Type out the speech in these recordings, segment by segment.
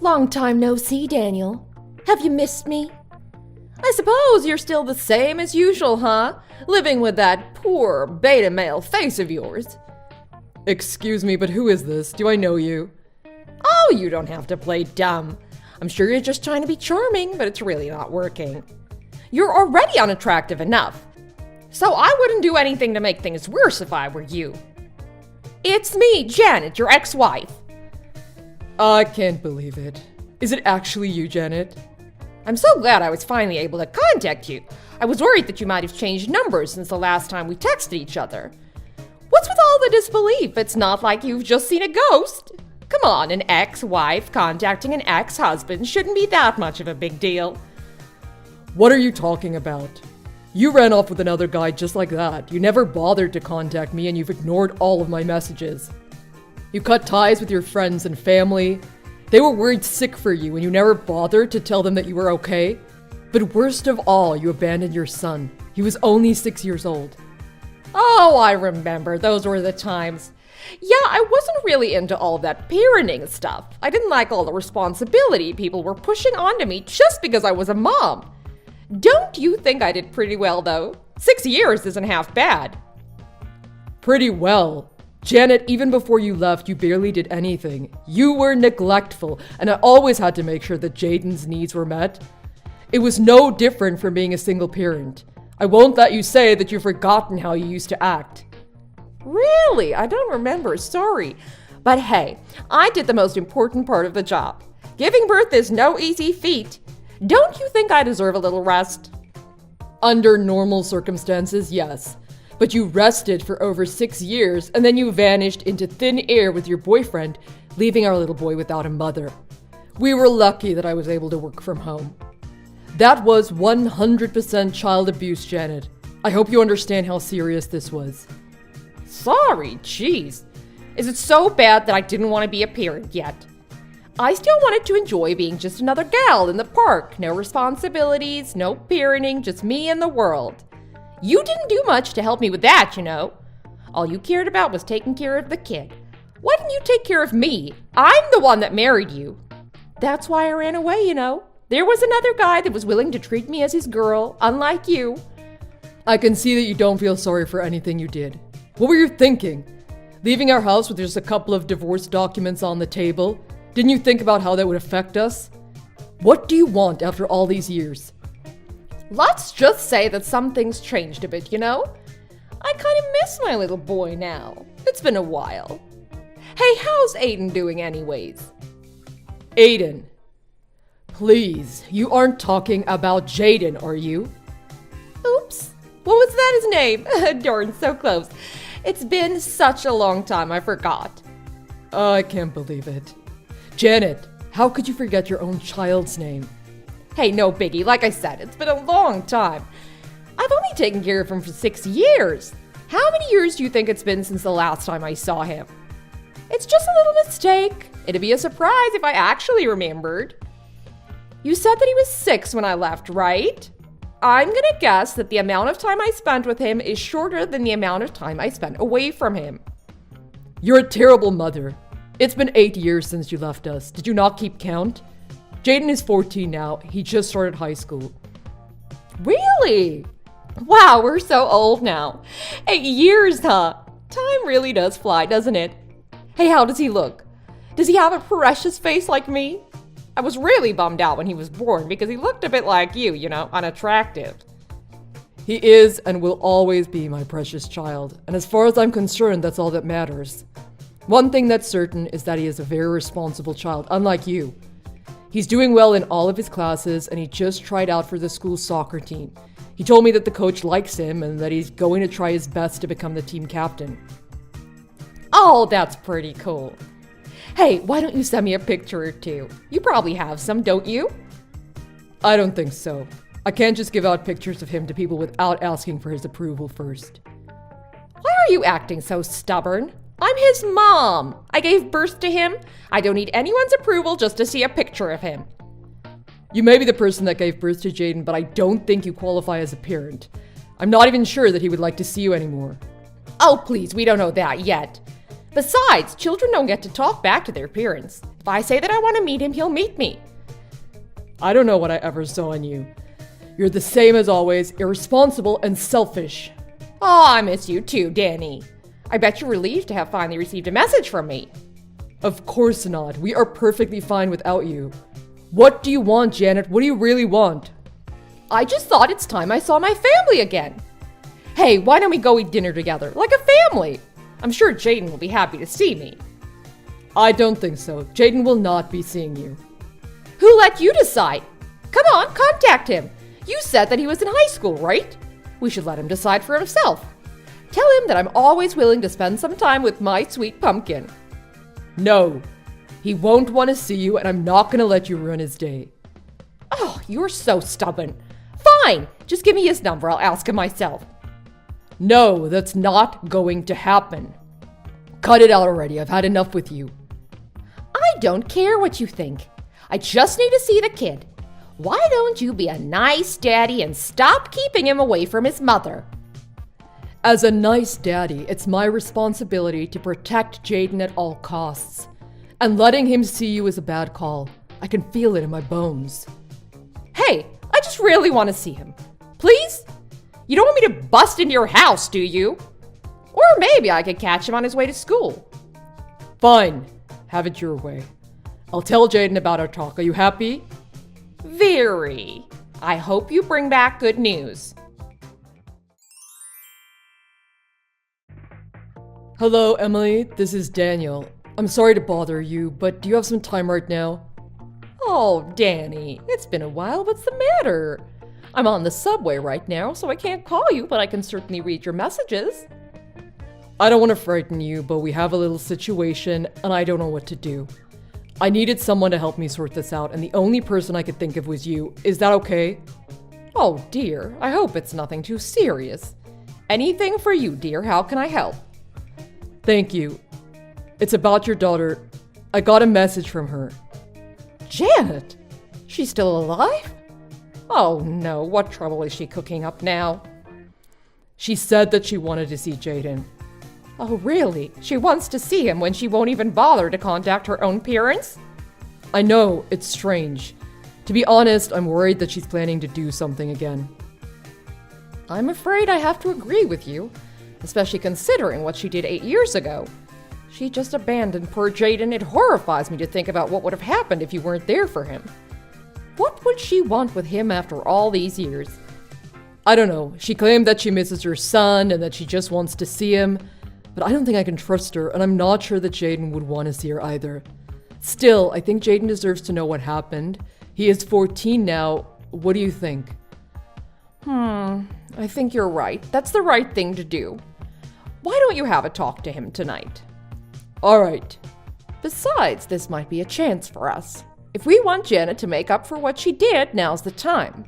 Long time no see, Daniel. Have you missed me? I suppose you're still the same as usual, huh? Living with that poor beta male face of yours. Excuse me, but who is this? Do I know you? Oh, you don't have to play dumb. I'm sure you're just trying to be charming, but it's really not working. You're already unattractive enough, so I wouldn't do anything to make things worse if I were you. It's me, Janet, your ex-wife. I can't believe it. Is it actually you, Janet? I'm so glad I was finally able to contact you. I was worried that you might have changed numbers since the last time we texted each other. What's with all the disbelief? It's not like you've just seen a ghost. Come on, an ex-wife contacting an ex-husband shouldn't be that much of a big deal. What are you talking about? You ran off with another guy just like that. You never bothered to contact me and you've ignored all of my messages. You cut ties with your friends and family. They were worried sick for you and you never bothered to tell them that you were okay. But worst of all, you abandoned your son. He was only 6 years old. Oh, I remember. Those were the times. Yeah, I wasn't really into all of that parenting stuff. I didn't like all the responsibility people were pushing onto me just because I was a mom. Don't you think I did pretty well, though? 6 years isn't half bad. Pretty well. Janet, even before you left, you barely did anything. You were neglectful, and I always had to make sure that Jaden's needs were met. It was no different from being a single parent. I won't let you say that you've forgotten how you used to act. Really? I don't remember, sorry. But hey, I did the most important part of the job. Giving birth is no easy feat. Don't you think I deserve a little rest? Under normal circumstances, yes. But you rested for over 6 years, and then you vanished into thin air with your boyfriend, leaving our little boy without a mother. We were lucky that I was able to work from home. That was 100% child abuse, Janet. I hope you understand how serious this was. Sorry, jeez. Is it so bad that I didn't want to be a parent yet? I still wanted to enjoy being just another gal in the park. No responsibilities, no parenting, just me and the world. You didn't do much to help me with that, you know. All you cared about was taking care of the kid. Why didn't you take care of me? I'm the one that married you. That's why I ran away, you know. There was another guy that was willing to treat me as his girl, unlike you. I can see that you don't feel sorry for anything you did. What were you thinking? Leaving our house with just a couple of divorce documents on the table? Didn't you think about how that would affect us? What do you want after all these years? Let's just say that some things changed a bit, you know? I kind of miss my little boy now. It's been a while. Hey, how's Aiden doing anyways? Aiden. Please, you aren't talking about Jaden, are you? Oops. What was that his name? Darn, so close. It's been such a long time, I forgot. I can't believe it. Janet, how could you forget your own child's name? Hey, no biggie. Like I said, it's been a long time. I've only taken care of him for 6 years. How many years do you think it's been since the last time I saw him? It's just a little mistake. It'd be a surprise if I actually remembered. You said that he was 6 when I left, right? I'm gonna guess that the amount of time I spent with him is shorter than the amount of time I spent away from him. You're a terrible mother. It's been 8 years since you left us. Did you not keep count? Jaden is 14 now. He just started high school. Really? Wow, we're so old now. 8 years, huh? Time really does fly, doesn't it? Hey, how does he look? Does he have a precious face like me? I was really bummed out when he was born because he looked a bit like you know, unattractive. He is and will always be my precious child. And as far as I'm concerned, that's all that matters. One thing that's certain is that he is a very responsible child, unlike you. He's doing well in all of his classes, and he just tried out for the school's soccer team. He told me that the coach likes him and that he's going to try his best to become the team captain. Oh, that's pretty cool. Hey, why don't you send me a picture or two? You probably have some, don't you? I don't think so. I can't just give out pictures of him to people without asking for his approval first. Why are you acting so stubborn? I'm his mom. I gave birth to him. I don't need anyone's approval just to see a picture of him. You may be the person that gave birth to Jaden, but I don't think you qualify as a parent. I'm not even sure that he would like to see you anymore. Oh, please, we don't know that yet. Besides, children don't get to talk back to their parents. If If I say that I want to meet him, he'll meet me. I don't know what I ever saw in you. You're the same as always, irresponsible and selfish. Oh, I miss you too, Danny. I bet you're relieved to have finally received a message from me. Of course not. We are perfectly fine without you. What do you want, Janet? What do you really want? I just thought it's time I saw my family again. Hey, why don't we go eat dinner together, like a family? I'm sure Jaden will be happy to see me. I don't think so. Jaden will not be seeing you. Who let you decide? Come on, contact him. You said that he was in high school, right? We should let him decide for himself. Tell him that I'm always willing to spend some time with my sweet pumpkin. No. He won't want to see you, and I'm not going to let you ruin his day. Oh, you're so stubborn. Fine, just give me his number. I'll ask him myself. No, that's not going to happen. Cut it out already. I've had enough with you. I don't care what you think. I just need to see the kid. Why don't you be a nice daddy and stop keeping him away from his mother? As a nice daddy, it's my responsibility to protect Jaden at all costs. And letting him see you is a bad call. I can feel it in my bones. Hey, I just really want to see him. Please? You don't want me to bust into your house, do you? Or maybe I could catch him on his way to school. Fine. Have it your way. I'll tell Jaden about our talk. Are you happy? Very. I hope you bring back good news. Hello, Emily. This is Daniel. I'm sorry to bother you, but do you have some time right now? Oh, Danny, it's been a while. What's the matter? I'm on the subway right now, so I can't call you, but I can certainly read your messages. I don't want to frighten you, but we have a little situation, and I don't know what to do. I needed someone to help me sort this out, and the only person I could think of was you. Is that okay? Oh, dear. I hope it's nothing too serious. Anything for you, dear. How can I help? Thank you. It's about your daughter. I got a message from her. Janet? She's still alive? Oh no, what trouble is she cooking up now? She said that she wanted to see Jaden. Oh really? She wants to see him when she won't even bother to contact her own parents? I know, it's strange. To be honest, I'm worried that she's planning to do something again. I'm afraid I have to agree with you, especially considering what she did 8 years ago. She just abandoned poor Jaden. It horrifies me to think about what would have happened if you weren't there for him. What would she want with him after all these years? I don't know. She claimed that she misses her son and that she just wants to see him, but I don't think I can trust her, and I'm not sure that Jaden would want to see her either. Still, I think Jaden deserves to know what happened. He is 14 now. What do you think? I think you're right. That's the right thing to do. Why don't you have a talk to him tonight? All right. Besides, this might be a chance for us. If we want Janet to make up for what she did, now's the time.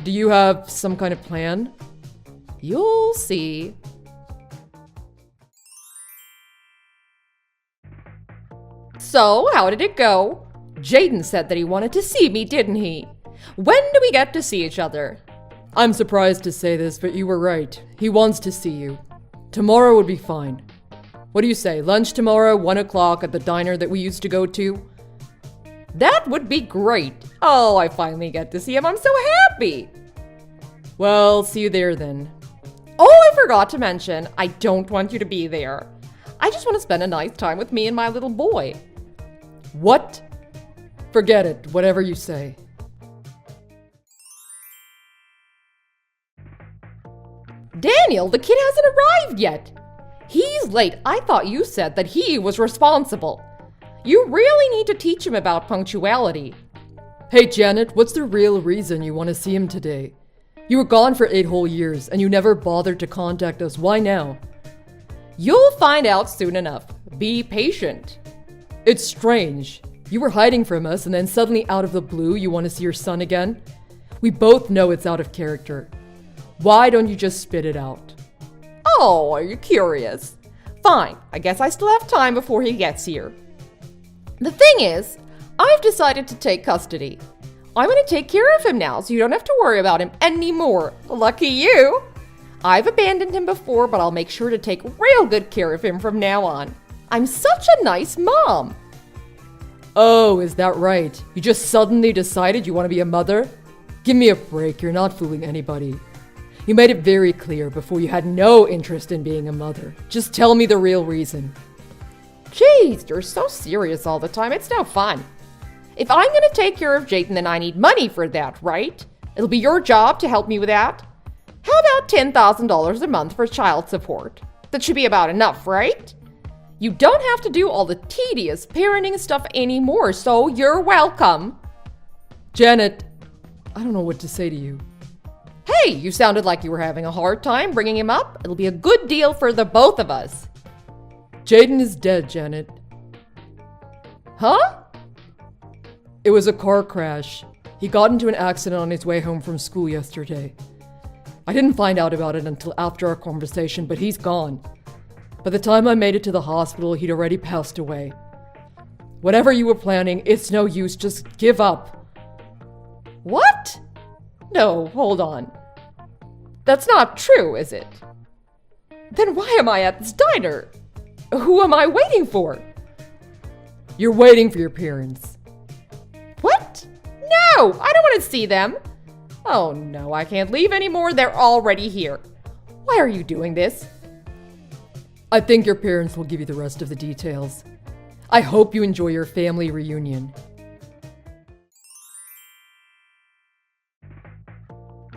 Do you have some kind of plan? You'll see. So, how did it go? Jaden said that he wanted to see me, didn't he? When do we get to see each other? I'm surprised to say this, but you were right. He wants to see you. Tomorrow would be fine. What do you say? Lunch tomorrow, 1 o'clock at the diner that we used to go to? That would be great. Oh, I finally get to see him. I'm so happy. Well, see you there then. Oh, I forgot to mention, I don't want you to be there. I just want to spend a nice time with me and my little boy. What? Forget it, whatever you say. Daniel, the kid hasn't arrived yet. He's late. I thought you said that he was responsible. You really need to teach him about punctuality. Hey, Janet, what's the real reason you want to see him today? You were gone for 8 whole years, and you never bothered to contact us. Why now? You'll find out soon enough. Be patient. It's strange. You were hiding from us, and then suddenly out of the blue, you want to see your son again? We both know it's out of character. Why don't you just spit it out? Oh, are you curious? Fine, I guess I still have time before he gets here. The thing is, I've decided to take custody. I'm going to take care of him now, so you don't have to worry about him anymore. Lucky you! I've abandoned him before, but I'll make sure to take real good care of him from now on. I'm such a nice mom. Oh, is that right? You just suddenly decided you want to be a mother? Give me a break, you're not fooling anybody. You made it very clear before you had no interest in being a mother. Just tell me the real reason. Jeez, you're so serious all the time. It's no fun. If I'm going to take care of Jaden, then I need money for that, right? It'll be your job to help me with that. How about $10,000 a month for child support? That should be about enough, right? You don't have to do all the tedious parenting stuff anymore, so you're welcome. Janet, I don't know what to say to you. Hey, you sounded like you were having a hard time bringing him up. It'll be a good deal for the both of us. Jaden is dead, Janet. Huh? It was a car crash. He got into an accident on his way home from school yesterday. I didn't find out about it until after our conversation, but he's gone. By the time I made it to the hospital, he'd already passed away. Whatever you were planning, it's no use. Just give up. What? No, hold on. That's not true, is it? Then why am I at this diner? Who am I waiting for? You're waiting for your parents. What? No, I don't want to see them. Oh no, I can't leave anymore. They're already here. Why are you doing this? I think your parents will give you the rest of the details. I hope you enjoy your family reunion.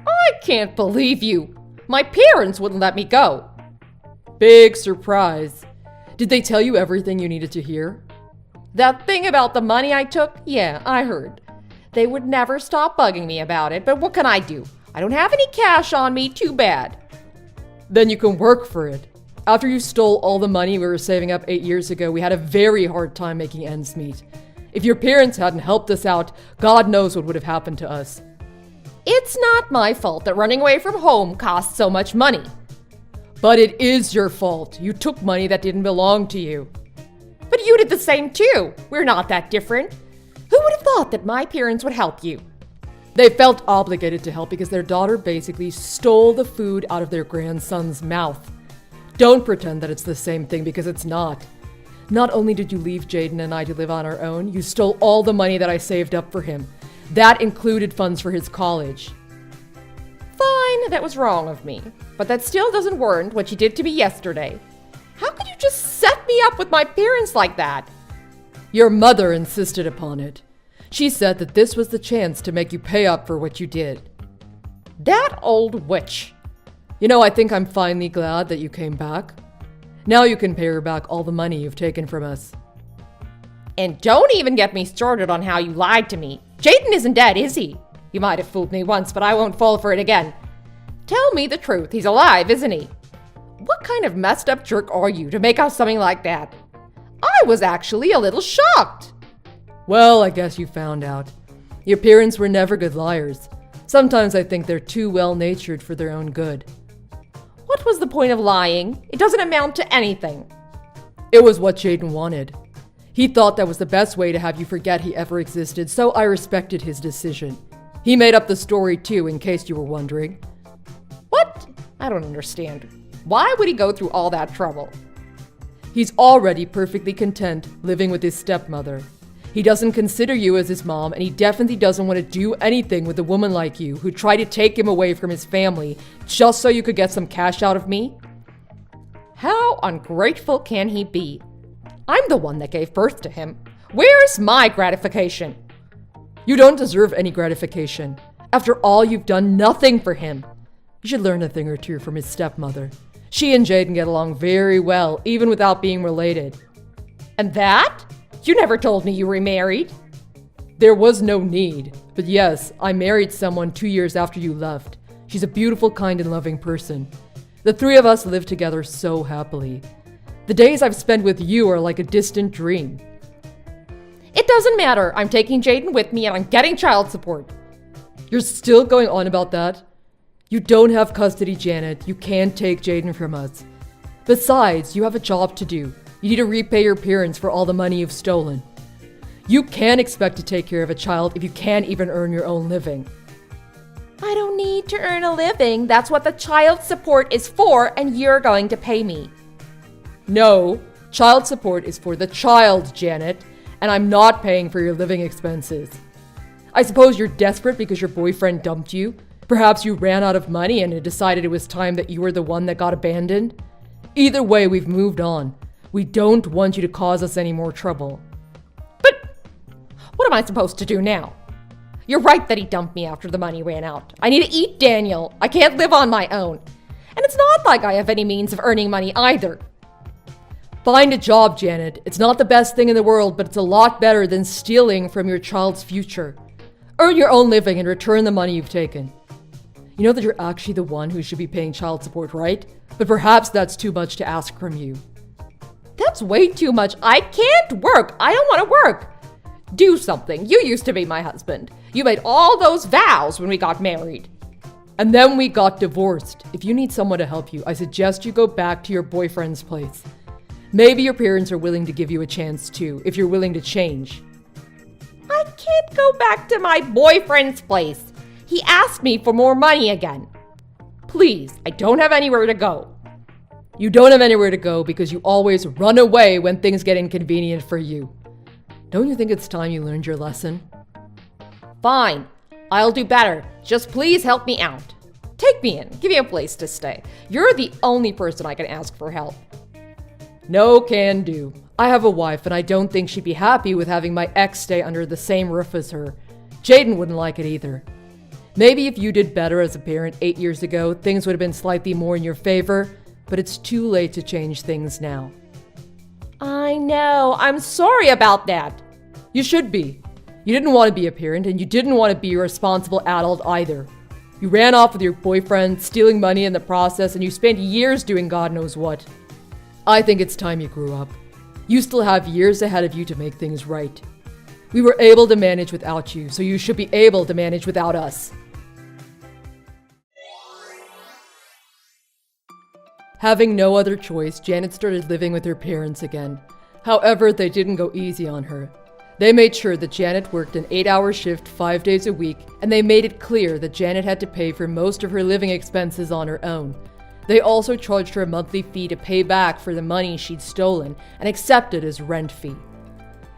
I can't believe you. My parents wouldn't let me go. Big surprise. Did they tell you everything you needed to hear? That thing about the money I took? Yeah, I heard. They would never stop bugging me about it, but what can I do? I don't have any cash on me, too bad. Then you can work for it. After you stole all the money we were saving up 8 years ago, we had a very hard time making ends meet. If your parents hadn't helped us out, God knows what would have happened to us. It's not my fault that running away from home costs so much money. But it is your fault. You took money that didn't belong to you. But you did the same too. We're not that different. Who would have thought that my parents would help you? They felt obligated to help because their daughter basically stole the food out of their grandson's mouth. Don't pretend that it's the same thing because it's not. Not only did you leave Jaden and I to live on our own, you stole all the money that I saved up for him. That included funds for his college. Fine, that was wrong of me. But that still doesn't warrant what you did to me yesterday. How could you just set me up with my parents like that? Your mother insisted upon it. She said that this was the chance to make you pay up for what you did. That old witch. You know, I think I'm finally glad that you came back. Now you can pay her back all the money you've taken from us. And don't even get me started on how you lied to me. Jaden isn't dead, is he? You might have fooled me once, but I won't fall for it again. Tell me the truth. He's alive, isn't he? What kind of messed up jerk are you to make out something like that? I was actually a little shocked. Well, I guess you found out. Your parents were never good liars. Sometimes I think they're too well-natured for their own good. What was the point of lying? It doesn't amount to anything. It was what Jaden wanted. He thought that was the best way to have you forget he ever existed, so I respected his decision. He made up the story too, in case you were wondering. What? I don't understand. Why would he go through all that trouble? He's already perfectly content living with his stepmother. He doesn't consider you as his mom, and he definitely doesn't want to do anything with a woman like you who tried to take him away from his family just so you could get some cash out of me. How ungrateful can he be? I'm the one that gave birth to him. Where's my gratification? You don't deserve any gratification. After all, you've done nothing for him. You should learn a thing or two from his stepmother. She and Jaden get along very well, even without being related. And that? You never told me you remarried. There was no need. But yes, I married someone 2 years after you left. She's a beautiful, kind, and loving person. The three of us live together so happily. The days I've spent with you are like a distant dream. It doesn't matter. I'm taking Jaden with me and I'm getting child support. You're still going on about that? You don't have custody, Janet. You can't take Jaden from us. Besides, you have a job to do. You need to repay your parents for all the money you've stolen. You can't expect to take care of a child if you can't even earn your own living. I don't need to earn a living. That's what the child support is for, and you're going to pay me. No, child support is for the child, Janet. and I'm not paying for your living expenses. I suppose you're desperate because your boyfriend dumped you. Perhaps you ran out of money and decided it was time that you were the one that got abandoned. Either way, we've moved on. We don't want you to cause us any more trouble. But what am I supposed to do now? You're right that he dumped me after the money ran out. I need to eat, Daniel. I can't live on my own. And it's not like I have any means of earning money either. Find a job, Janet. It's not the best thing in the world, but it's a lot better than stealing from your child's future. Earn your own living and return the money you've taken. You know that you're actually the one who should be paying child support, right? But perhaps that's too much to ask from you. That's way too much. I can't work. I don't want to work. Do something. You used to be my husband. You made all those vows when we got married. And then we got divorced. If you need someone to help you, I suggest you go back to your boyfriend's place. Maybe your parents are willing to give you a chance too, if you're willing to change. I can't go back to my boyfriend's place. He asked me for more money again. Please, I don't have anywhere to go. You don't have anywhere to go because you always run away when things get inconvenient for you. Don't you think it's time you learned your lesson? Fine, I'll do better. Just please help me out. Take me in, give me a place to stay. You're the only person I can ask for help. No can do. I have a wife and I don't think she'd be happy with having my ex stay under the same roof as her. Jaden wouldn't like it either. Maybe if you did better as a parent 8 years ago, things would have been slightly more in your favor, but it's too late to change things now. I know, I'm sorry about that. You should be. You didn't want to be a parent and you didn't want to be a responsible adult either. You ran off with your boyfriend, stealing money in the process, and you spent years doing God knows what. I think it's time you grew up. You still have years ahead of you to make things right. We were able to manage without you, so you should be able to manage without us. Having no other choice, Janet started living with her parents again. However, they didn't go easy on her. They made sure that Janet worked an 8-hour shift 5 days a week, and they made it clear that Janet had to pay for most of her living expenses on her own. They also charged her a monthly fee to pay back for the money she'd stolen and accepted as rent fee.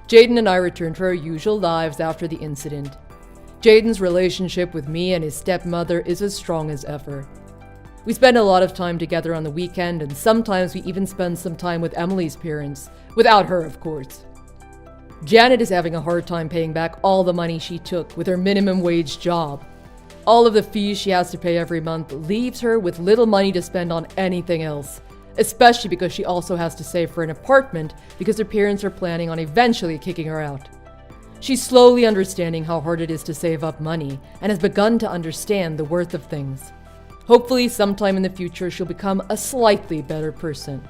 Jaden and I returned to our usual lives after the incident. Jaden's relationship with me and his stepmother is as strong as ever. We spend a lot of time together on the weekend, and sometimes we even spend some time with Emily's parents, without her, of course. Janet is having a hard time paying back all the money she took with her minimum wage job. All of the fees she has to pay every month leaves her with little money to spend on anything else, especially because she also has to save for an apartment because her parents are planning on eventually kicking her out. She's slowly understanding how hard it is to save up money and has begun to understand the worth of things. Hopefully, sometime in the future, she'll become a slightly better person.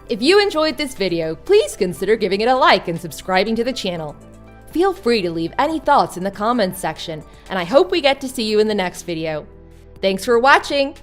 If you enjoyed this video, please consider giving it a like and subscribing to the channel. Feel free to leave any thoughts in the comments section, and I hope we get to see you in the next video. Thanks for watching!